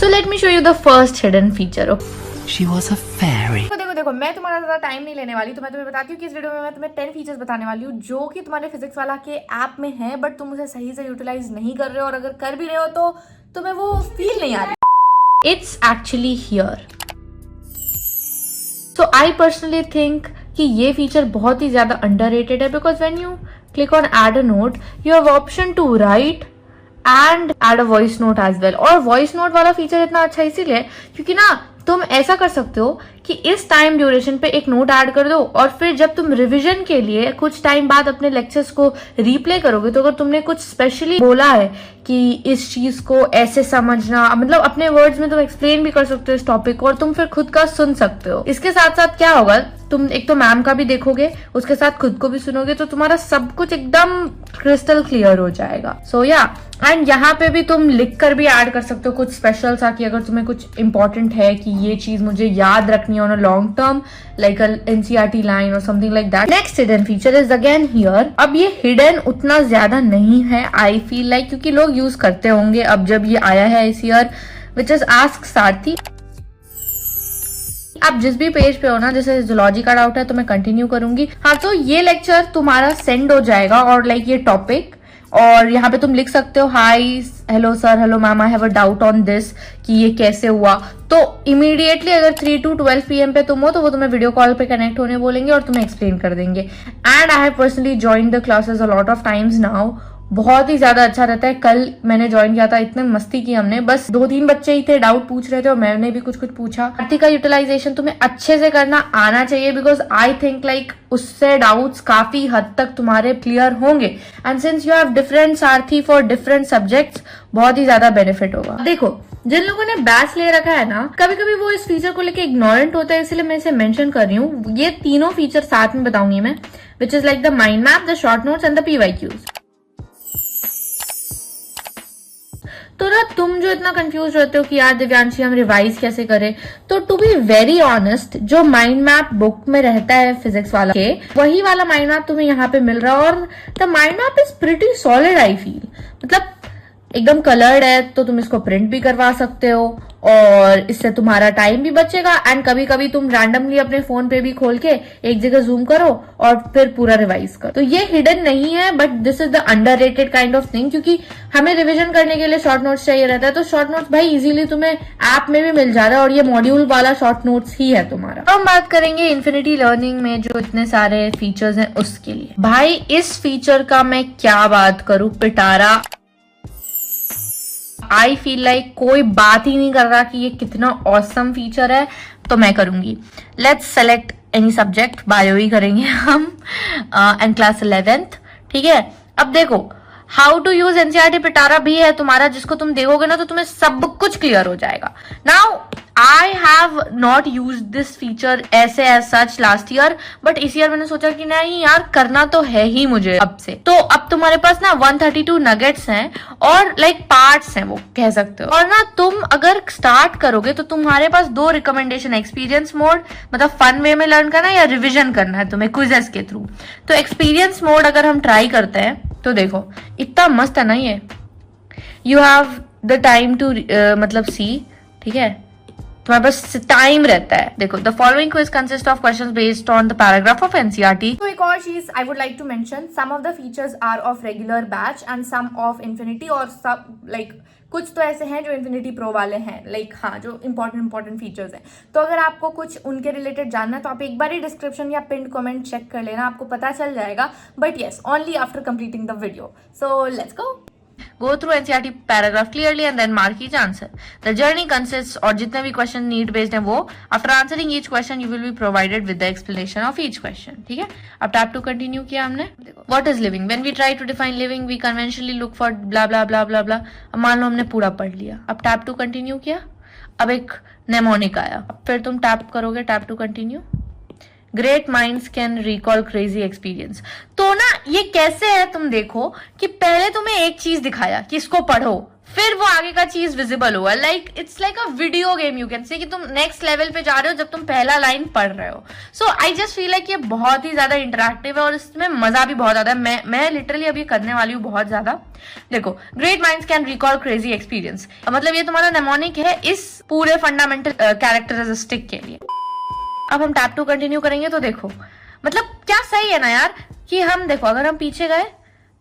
So let me show you the first hidden feature. She was a fairy. देखो मैं तुम्हारा ज़्यादा time नहीं लेने वाली, तो मैं तुम्हें बताती हूँ कि इस वीडियो में मैं तुम्हें 10 फीचर्स बताने वाली हूँ जो कि तुम्हारे फिजिक्स वाला के ऐप में है, बट तुम उसे सही से यूटिलाइज नहीं कर रहे हो, और अगर कर भी रहे हो तो तुम्हें वो फील नहीं आ रही। It's actually here. So I personally think कि ये फीचर बहुत ही ज्यादा underrated है, because when you click on add a note, you have option to write and add a voice note as well. और voice note वाला feature इतना अच्छा इसीलिए क्योंकि ना तुम ऐसा कर सकते हो कि इस टाइम ड्यूरेशन पे एक नोट ऐड कर दो, और फिर जब तुम रिवीजन के लिए कुछ टाइम बाद अपने लेक्चर्स को रीप्ले करोगे, तो अगर तुमने कुछ स्पेशली बोला है कि इस चीज को ऐसे समझना, मतलब अपने वर्ड्स में तुम एक्सप्लेन भी कर सकते हो इस टॉपिक को, और तुम फिर खुद का सुन सकते हो। इसके साथ साथ क्या होगा, तुम एक तो मैम का भी देखोगे, उसके साथ खुद को भी सुनोगे, तो तुम्हारा सब कुछ एकदम क्रिस्टल क्लियर हो जाएगा। सो या एंड यहाँ पे भी तुम लिख कर भी ऐड कर सकते हो कुछ स्पेशल सा, कि अगर तुम्हें कुछ इंपॉर्टेंट है कि ये चीज मुझे याद रखनी है on a long term, like NCERT line और something like that. Next hidden feature is again here. अब ये हिडन उतना ज्यादा नहीं है आई फील लाइक, क्योंकि लोग यूज करते होंगे अब जब ये आया है इस ईयर, विच इज आस्क सारथी। आप जिस भी पेज पे हो ना, जैसे जूलॉजी का डाउट है तो मैं कंटिन्यू करूंगी, हाँ तो ये लेक्चर तुम्हारा सेंड हो जाएगा, और लाइक ये टॉपिक, और यहाँ पे तुम लिख सकते हो hi hello sir, hello ma'am, I have a doubt on this, कि ये कैसे हुआ। तो इमीडिएटली अगर 3 to 12 PM पे तुम हो तो वो तुम्हें वीडियो कॉल पे कनेक्ट होने बोलेंगे और तुम्हें एक्सप्लेन कर देंगे। And I have personally join the classes a lot of times now, बहुत ही ज्यादा अच्छा रहता है। कल मैंने ज्वाइन किया था, इतने मस्ती की हमने, बस 2-3 बच्चे ही थे डाउट पूछ रहे थे और मैंने भी कुछ पूछा। आर्थिक का यूटिलाइजेशन तुम्हें अच्छे से करना आना चाहिए, बिकॉज आई थिंक लाइक उससे डाउट्स काफी हद तक तुम्हारे क्लियर होंगे, and since you have different Sarathi for different subjects, बहुत ही ज्यादा बेनिफिट होगा। देखो जिन लोगों ने बैच ले रखा है ना, कभी कभी वो इस फीचर को लेके इग्नोरेंट होता है, इसलिए मैं इसे मेंशन कर रही हूँ। ये तीनों फीचर साथ में बताऊंगी मैं, which is like the mind map, the short notes and the PYQs। तो ना तुम जो इतना कंफ्यूज रहते हो कि यार दिव्यांशी हम रिवाइज कैसे करें, तो टू बी वेरी ऑनेस्ट, जो माइंड मैप बुक में रहता है फिजिक्स वाला के, वही वाला माइंड मैप तुम्हें यहाँ पे मिल रहा है, और the mind map is pretty solid I feel. मतलब एकदम कलर्ड है, तो तुम इसको प्रिंट भी करवा सकते हो, और इससे तुम्हारा टाइम भी बचेगा। एंड कभी कभी तुम रैंडमली अपने फोन पे भी खोल के एक जगह जूम करो और फिर पूरा रिवाइज करो। तो ये हिडन नहीं है, but this is the underrated kind of thing, क्योंकि हमें रिवीजन करने के लिए शॉर्ट नोट्स चाहिए रहता है, तो शॉर्ट नोट्स भाई इजीली तुम्हें ऐप में भी मिल जा रहा है, और ये मॉड्यूल वाला शॉर्ट नोट्स ही है तुम्हारा। तो हम बात करेंगे इन्फिनिटी लर्निंग में जो इतने सारे फीचर्स हैं उसके लिए। भाई इस फीचर का मैं क्या बात करूं, पिटारा। आई फील लाइक कोई बात ही नहीं कर रहा कि ये कितना ऑसम फीचर है, तो मैं करूंगी। Let's select any subject, bio ही करेंगे हम, एंड क्लास 11th, ठीक है। अब देखो हाउ टू यूज NCERT पिटारा भी है तुम्हारा, जिसको तुम देखोगे ना तो तुम्हें सब कुछ क्लियर हो जाएगा। Now I have not use this feature ऐसे as such last year, but इस ईयर मैंने सोचा कि नहीं यार करना तो है ही मुझे अब से। तो अब तुम्हारे पास ना 132 नगेट्स हैं, और लाइक पार्ट्स हैं वो कह सकते हो, और ना तुम अगर स्टार्ट करोगे तो तुम्हारे पास 2 रिकमेंडेशन, एक्सपीरियंस मोड मतलब फन वे में लर्न करना है, या रिविजन करना है तुम्हें क्विजेस के थ्रू। तो एक्सपीरियंस मोड अगर हम ट्राई करते हैं तो देखो इतना मस्त है ना ये, you have the time to मतलब सी, ठीक है, तुम्हारे पास टाइम रहता है। देखो the following quiz consist of questions based on the paragraph of NCERT। तो एक और चीज I would like to mention, some of the features are of regular batch and some of infinity, और सब लाइक कुछ तो ऐसे हैं जो इन्फिनिटी प्रो वाले हैं, लाइक हाँ जो इंपॉर्टेंट फीचर्स हैं। तो अगर आपको कुछ उनके रिलेटेड जानना है तो आप एक बार ही डिस्क्रिप्शन या पिन कमेंट चेक कर लेना, आपको पता चल जाएगा, but yes only after completing the video. So let's go. Go through NCERT paragraph clearly and then mark each answer. The journey consists, और जितने भी क्वेश्चन नीड बेस्ड हैं वो, after answering each question you will be provided with the explanation of each question, ठीक है। अब tap to continue किया हमने। What is living? When we try to define living, we conventionally look for blah blah blah blah blah. अब मान लो हमने पूरा पढ़ लिया, अब टैप टू कंटिन्यू किया, अब एक नेमोनिक आया, अब फिर तुम टैप करोगे tap to continue. Great minds can recall crazy experience. तो ना ये कैसे है, तुम देखो कि पहले तुम्हें एक चीज दिखाया कि इसको पढ़ो, फिर वो आगे का चीज विजिबल होगा। Like it's like a video game, you can say कि तुम नेक्स्ट लेवल पे जा रहे हो जब तुम पहला लाइन पढ़ रहे हो। सो आई जस्ट फील लाइक ये बहुत ही ज्यादा इंटरेक्टिव है और इसमें मजा भी बहुत ज्यादा है। मैं लिटरली अभी करने वाली हूँ बहुत ज्यादा। देखो, great minds can recall crazy experience, मतलब ये तुम्हारा नेमोनिक है इस पूरे फंडामेंटल कैरेक्टरिस्टिक के लिए। अब हम टैप टू कंटिन्यू करेंगे तो देखो, मतलब क्या सही है ना यार कि हम देखो अगर हम पीछे गए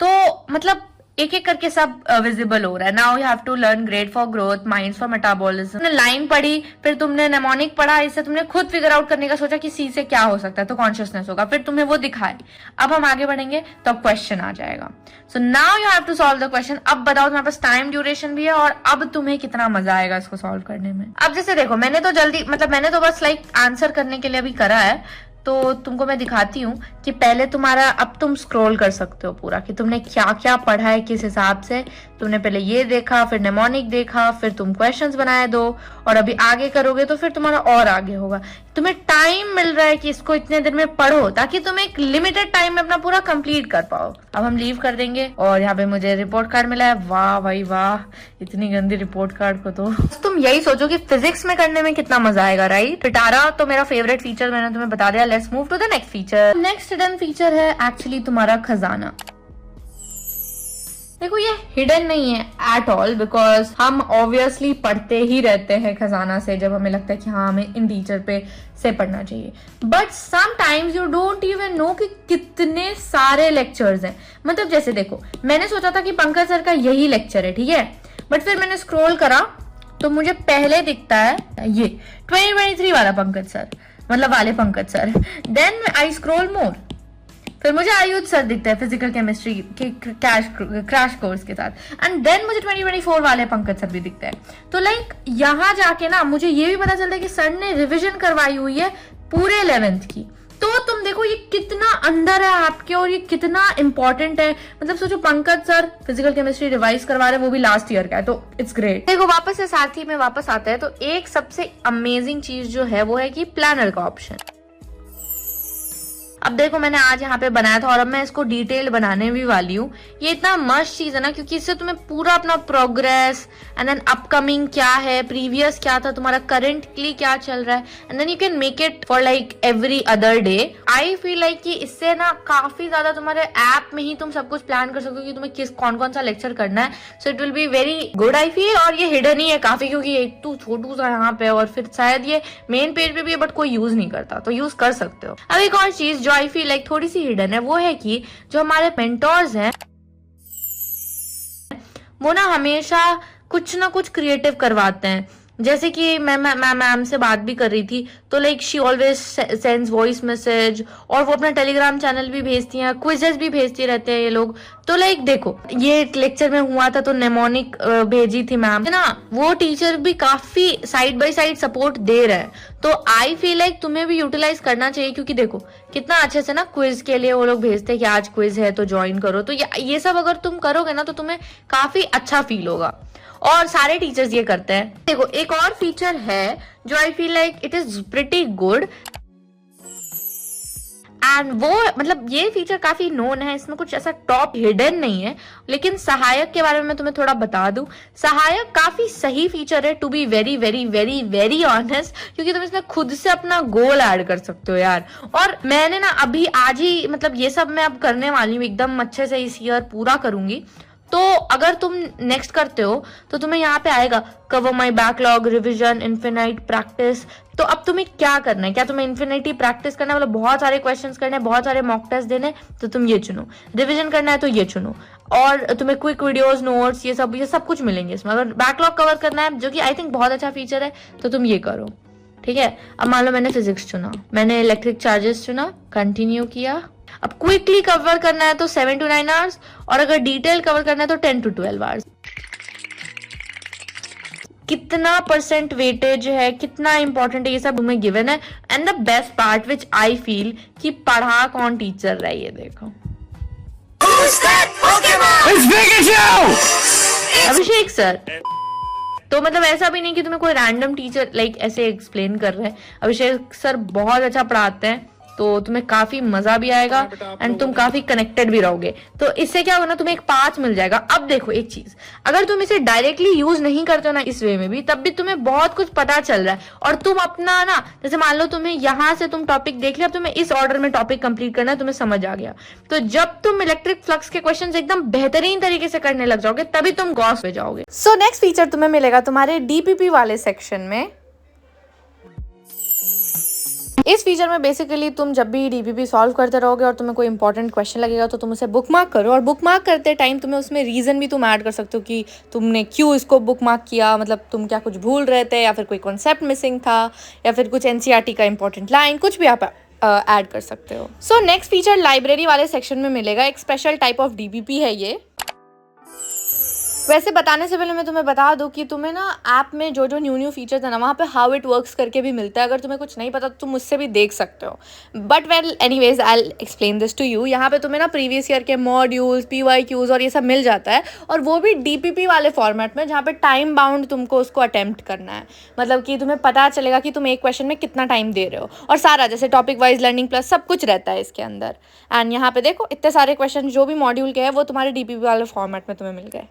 तो मतलब एक एक करके सब विजिबल हो रहा है। Now you have to learn great for growth, minds for metabolism. तुमने लाइन पढ़ी, फिर तुमने नेमोनिक पढ़ा, इससे तुमने खुद फिगर आउट करने का सोचा कि सी से क्या हो सकता है, तो कॉन्शियसनेस होगा, फिर तुम्हें वो दिखाए। अब हम आगे बढ़ेंगे तो अब क्वेश्चन आ जाएगा। So now you have to solve the question. अब बताओ, तुम्हारे पास टाइम ड्यूरेशन भी है और अब तुम्हें कितना मजा आएगा इसको सॉल्व करने में। अब जैसे देखो, मैंने तो बस लाइक आंसर करने के लिए अभी करा है, तो तुमको मैं दिखाती हूँ कि पहले तुम्हारा, अब तुम स्क्रॉल कर सकते हो पूरा कि तुमने क्या क्या पढ़ा है, किस हिसाब से तुमने पहले ये देखा, फिर नेमोनिक देखा, फिर तुम क्वेश्चंस बनाए दो, और अभी आगे करोगे तो फिर तुम्हारा और आगे होगा। तुम्हें टाइम मिल रहा है कि इसको इतने दिन में पढ़ो ताकि तुम एक लिमिटेड टाइम में अपना पूरा कंप्लीट कर पाओ। अब हम लीव कर देंगे और यहाँ पे मुझे रिपोर्ट कार्ड मिला है। वाह भाई वाह, इतनी गंदी रिपोर्ट कार्ड को तो तुम यही सोचो कि फिजिक्स में करने में कितना मजा आएगा, राइट। पिटारा तो मेरा फेवरेट फीचर मैंने तुम्हें बता दिया। Let's move to the next feature. Next hidden feature है एक्चुअली तुम्हारा खजाना। देखो, ये हिडन नहीं है एट ऑल, बिकॉज हम ऑब्वियसली पढ़ते ही रहते हैं खजाना से जब हमें लगता है कि हाँ हमें इन टीचर पे से पढ़ना चाहिए। But sometimes you don't even know कि कितने सारे लेक्चर्स हैं। मतलब जैसे देखो, मैंने सोचा था कि पंकज सर का यही लेक्चर है, ठीक है, बट फिर मैंने स्क्रॉल करा तो मुझे पहले दिखता है ये 2023 वाला पंकज सर, मतलब वाले Pankaj sir. Then I scroll more, फिर मुझे आयुध सर दिखता है फिजिकल केमिस्ट्री के क्रैश कोर्स के साथ, एंड देन मुझे 2024 वाले पंकज सर भी दिखता है। तो लाइक यहाँ जाके ना मुझे ये भी पता चलता है कि सर ने रिविजन करवाई हुई है पूरे 11th की। तो तुम देखो ये कितना अंडर है आपके और ये कितना इंपॉर्टेंट है। मतलब सोचो, Pankaj sir physical chemistry revise करवा रहे हैं, वो भी लास्ट ईयर का है, तो इट्स ग्रेट। देखो, वापस से साथी में वापस आता है तो एक सबसे अमेजिंग चीज जो है वो है कि प्लानर का ऑप्शन। अब देखो, मैंने आज यहाँ पे बनाया था और अब मैं इसको डिटेल बनाने भी वाली हूँ। ये इतना मस्त चीज है ना, क्योंकि इससे तुम्हें पूरा अपना प्रोग्रेस एंड देन अपकमिंग क्या है, प्रीवियस क्या था, तुम्हारा करंटली क्या चल रहा है, and then you can make it for like every other day. I feel like कि इससे ना काफी ज्यादा तुम्हारे ऐप में ही तुम सब कुछ प्लान कर सकते हो कि तुम्हें कौन कौन सा लेक्चर करना है। So it will be very good I feel. और ये हिडन ही है काफी, क्योंकि एक तो छोटू सा यहाँ पे और फिर शायद ये मेन पेज पे भी है बट कोई यूज नहीं करता, तो यूज कर सकते हो। अब एक और चीज जो आई फील लाइक थोड़ी सी हिडन है वो है कि जो हमारे मेंटोर्स हैं वो ना हमेशा कुछ ना कुछ क्रिएटिव करवाते हैं। जैसे कि मैं मैम से बात भी कर रही थी तो like she always sends voice message, और वो अपना टेलीग्राम चैनल भी भेजती हैं, क्विजेस भी भेजती रहते हैं ये लोग। तो लाइक देखो, ये लेक्चर में हुआ था तो नेमोनिक भेजी थी मैम है ना, वो टीचर भी काफी साइड बाय साइड सपोर्ट दे रहे हैं। तो आई फील लाइक तुम्हें भी यूटिलाइज करना चाहिए, क्योंकि देखो कितना अच्छे से ना क्विज के लिए वो लोग भेजते हैं कि आज क्विज है तो ज्वाइन करो। तो ये सब अगर तुम करोगे ना तो तुम्हें काफी अच्छा फील होगा, और सारे टीचर्स ये करते हैं। देखो, एक और फीचर है जो आई feel like it is pretty good, and वो मतलब ये फीचर काफी नोन है, इसमें कुछ ऐसा टॉप हिडन नहीं है। लेकिन सहायक के बारे में मैं तुम्हें थोड़ा बता दूं, सहायक काफी सही फीचर है to be very very very very honest, क्योंकि तुम इसमें खुद से अपना गोल ऐड कर सकते हो यार। और मैंने ना अभी आज ही मतलब ये सब मैं अब करने वाली हूँ, एकदम अच्छे से इस ईयर पूरा करूंगी। तो अगर तुम नेक्स्ट करते हो तो तुम्हें यहाँ पे आएगा cover my backlog, revision, infinite practice. तो अब तुम्हें क्या करना है, क्या तुम्हें इन्फिनिटी प्रैक्टिस करना है, मतलब बहुत सारे क्वेश्चंस करने हैं, बहुत सारे मॉक टेस्ट देने, तो तुम ये चुनो। रिविजन करना है तो ये चुनो, और तुम्हें क्विक वीडियोस, नोट्स, ये सब कुछ मिलेंगे इसमें। अगर बैकलॉग कवर करना है, जो कि आई थिंक बहुत अच्छा फीचर है, तो तुम ये करो, ठीक है। अब मान लो मैंने फिजिक्स चुना, मैंने इलेक्ट्रिक चार्जेस चुना, कंटिन्यू किया। अब क्विकली कवर करना है तो 7 to 9 आवर्स, और अगर डिटेल कवर करना है तो 10 to 12 आवर्स। कितना परसेंट वेटेज है, कितना इंपॉर्टेंट है, ये सब तुम्हें गिवन है। And the best part which I feel कि पढ़ा कौन टीचर रहा है, ये देखो, अभिषेक सर। तो मतलब ऐसा भी नहीं कि तुम्हें कोई रैंडम टीचर लाइक ऐसे एक्सप्लेन कर रहे हैं, अभिषेक सर बहुत अच्छा पढ़ाते हैं। तो तुम्हें काफी मजा भी आएगा एंड तुम काफी कनेक्टेड भी रहोगे। तो इससे क्या होगा ना, तुम्हें एक पाथ मिल जाएगा। अब देखो एक चीज, अगर तुम इसे डायरेक्टली यूज नहीं करते हो ना इस वे में भी, तब भी तुम्हें बहुत कुछ पता चल रहा है और तुम अपना ना, जैसे मान लो तुम्हें यहाँ से तुम टॉपिक देख लिया, अब तुम्हें इस ऑर्डर में टॉपिक कंप्लीट करना है, तुम्हें समझ आ गया। तो जब तुम इलेक्ट्रिक फ्लक्स के क्वेश्चन एकदम बेहतरीन तरीके से करने लग जाओगे, तभी तुम गॉस पे जाओगे। सो नेक्स्ट फीचर तुम्हें मिलेगा तुम्हारे डीपीपी वाले सेक्शन में। इस फीचर में बेसिकली तुम जब भी डीपीपी सॉल्व करते रहोगे और तुम्हें कोई इंपॉर्टेंट क्वेश्चन लगेगा तो तुम उसे बुक मार्क करो, और बुक मार्क करते टाइम तुम्हें उसमें रीजन भी तुम ऐड कर सकते हो कि तुमने क्यों इसको बुक मार्क किया, मतलब तुम क्या कुछ भूल रहे थे या फिर कोई कॉन्सेप्ट मिसिंग था या फिर कुछ एनसीईआरटी का इंपॉर्टेंट लाइन, कुछ भी आप ऐड कर सकते हो। सो नेक्स्ट फीचर लाइब्रेरी वाले सेक्शन में मिलेगा। एक स्पेशल टाइप ऑफ डीपीपी है ये। वैसे बताने से पहले मैं तुम्हें बता दूं कि तुम्हें ना ऐप में जो जो न्यू फीचर्स है ना, वहाँ पे हाउ इट वर्क्स करके भी मिलता है। अगर तुम्हें कुछ नहीं पता तो तुम मुझसे भी देख सकते हो, but well anyways I will explain this to you. यहाँ पे तुम्हें ना प्रीवियस ईयर के मॉड्यूल्स, PYQs और ये सब मिल जाता है, और वो भी DPP वाले फॉर्मेट में, जहाँ पे टाइम बाउंड तुमको उसको अटेम्प्ट करना है। मतलब कि तुम्हें पता चलेगा कि तुम एक क्वेश्चन में कितना टाइम दे रहे हो, और सारा जैसे टॉपिक वाइज लर्निंग प्लस सब कुछ रहता है इसके अंदर। एंड यहाँ पे देखो इतने सारे क्वेश्चन जो भी मॉड्यूल के हैं वो तुम्हारे DPP वाले फॉर्मेट में तुम्हें मिल गए।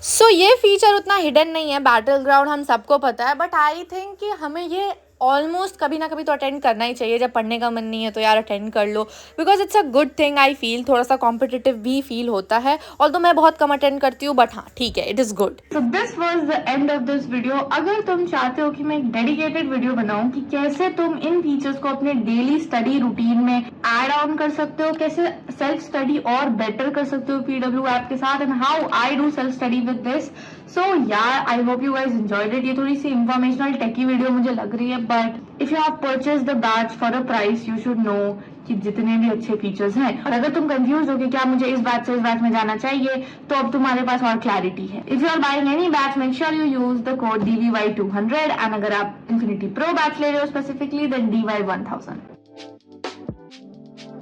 सो ये फीचर उतना हिडन नहीं है, बैटल ग्राउंड हम सबको पता है, बट आई थिंक कि हमें ये ऑलमोस्ट कभी ना कभी तो अटेंड करना ही चाहिए। जब पढ़ने का मन नहीं है तो यार अटेंड कर लो, because it's a good thing. I feel थोड़ा सा कॉम्पिटिटिव भी फील होता है, और तो मैं बहुत कम अटेंड करती हूँ, बट हाँ ठीक है, it is good. So this was the end of this video। अगर तुम चाहते हो कि मैं एक डेडिकेटेड वीडियो बनाऊं कि कैसे तुम इन फीचर्स को अपने डेली स्टडी रूटीन में ऐड ऑन कर सकते हो, कैसे सेल्फ स्टडी और बेटर कर सकते हो PW ऐप के साथ, and how I do self study with this. So यार I hope you guys enjoyed it. ये थोड़ी सी इंफॉर्मेशनल टेकी वीडियो मुझे लग रही है, but if you have purchase the batch for a price you should know कि जितने भी अच्छे फीचर्स हैं। और अगर तुम कंफ्यूज हो कि क्या मुझे इस बैच से इस बैच में जाना चाहिए, तो अब तुम्हारे पास और क्लैरिटी है। If you are buying any batch make sure you use the code DVY200, and अगर आप इन्फिनिटी प्रो बैच ले रहे हो स्पेसिफिकली देन DY1000।